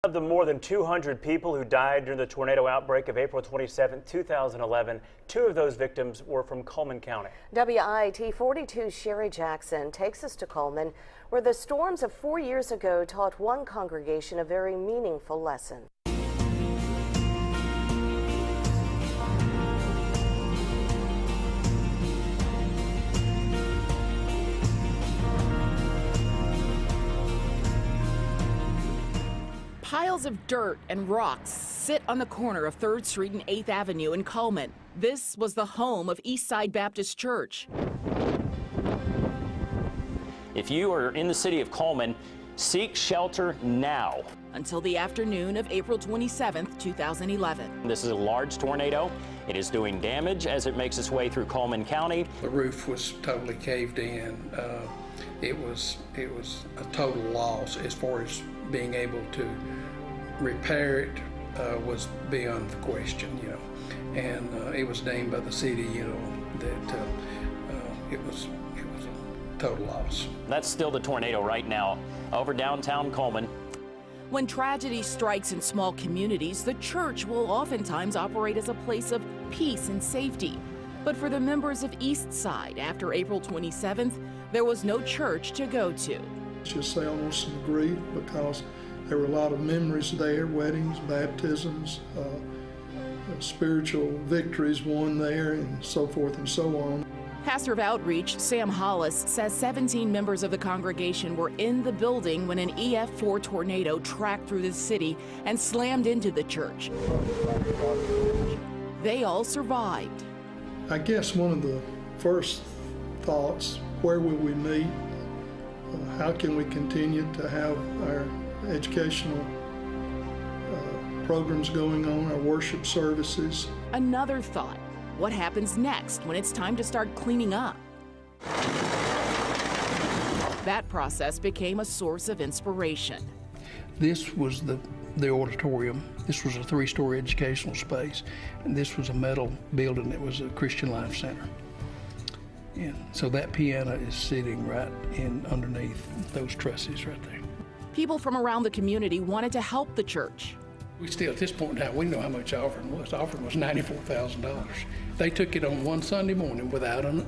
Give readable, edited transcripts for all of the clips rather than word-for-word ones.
Of the more than 200 people who died during the tornado outbreak of April 27, 2011, 2 of those victims were from Cullman County. WIAT 42's Sherry Jackson takes us to Cullman, where the storms of 4 years ago taught one congregation a very meaningful lesson. Piles of dirt and rocks sit on the corner of 3rd Street and 8th Avenue in Cullman. This was the home of Eastside Baptist Church. If you are in the city of Cullman, seek shelter now. Until the afternoon of April 27, 2011. This is a large tornado. It is doing damage as it makes its way through Cullman County. The roof was totally caved in. It was a total loss as far as being able to repair it was beyond the question, and it was deemed by the city, that it was a total loss. That's still the tornado right now over downtown Cullman. When tragedy strikes in small communities, the church will oftentimes operate as a place of peace and safety. But for the members of Eastside, after April 27th, there was no church to go to. Just say almost some grief because there were a lot of memories there, weddings, baptisms, spiritual victories won there, and so forth and so on. Pastor of Outreach, Sam Hollis, says 17 members of the congregation were in the building when an EF4 tornado tracked through the city and slammed into the church. They all survived. I guess one of the first thoughts, where will we meet? How can we continue to have our educational programs going on, our worship services? Another thought, what happens next when it's time to start cleaning up? That process became a source of inspiration. This was the auditorium. This was a 3-story educational space, and this was a metal building that was a Christian Life Center. And so that piano is sitting right in underneath those trusses right there. People from around the community wanted to help the church. We still, at this point in time, we know how much the offering was. The offering was $94,000. They took it on one Sunday morning without an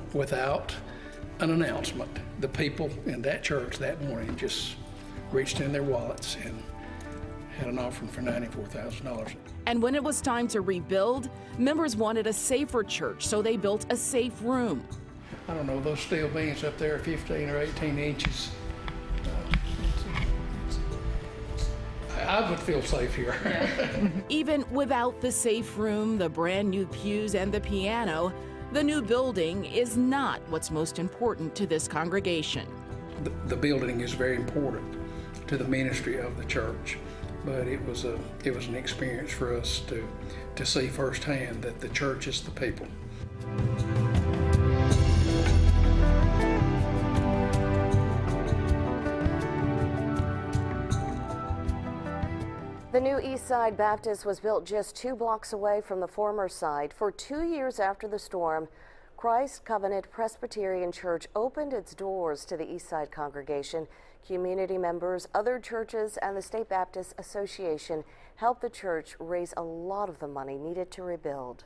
announcement. The people in that church that morning just reached in their wallets and had an offering for $94,000. And when it was time to rebuild, members wanted a safer church, so they built a safe room. I don't know, those steel beams up there are 15 or 18 inches. I would feel safe here. Even without the safe room, the brand new pews, and the piano, the new building is not what's most important to this congregation. The building is very important to the ministry of the church, but it was an experience for us to see firsthand that the church is the people. The new Eastside Baptist was built just 2 blocks away from the former site. For 2 years after the storm, Christ Covenant Presbyterian Church opened its doors to the Eastside congregation. Community members, other churches, and the State Baptist Association helped the church raise a lot of the money needed to rebuild.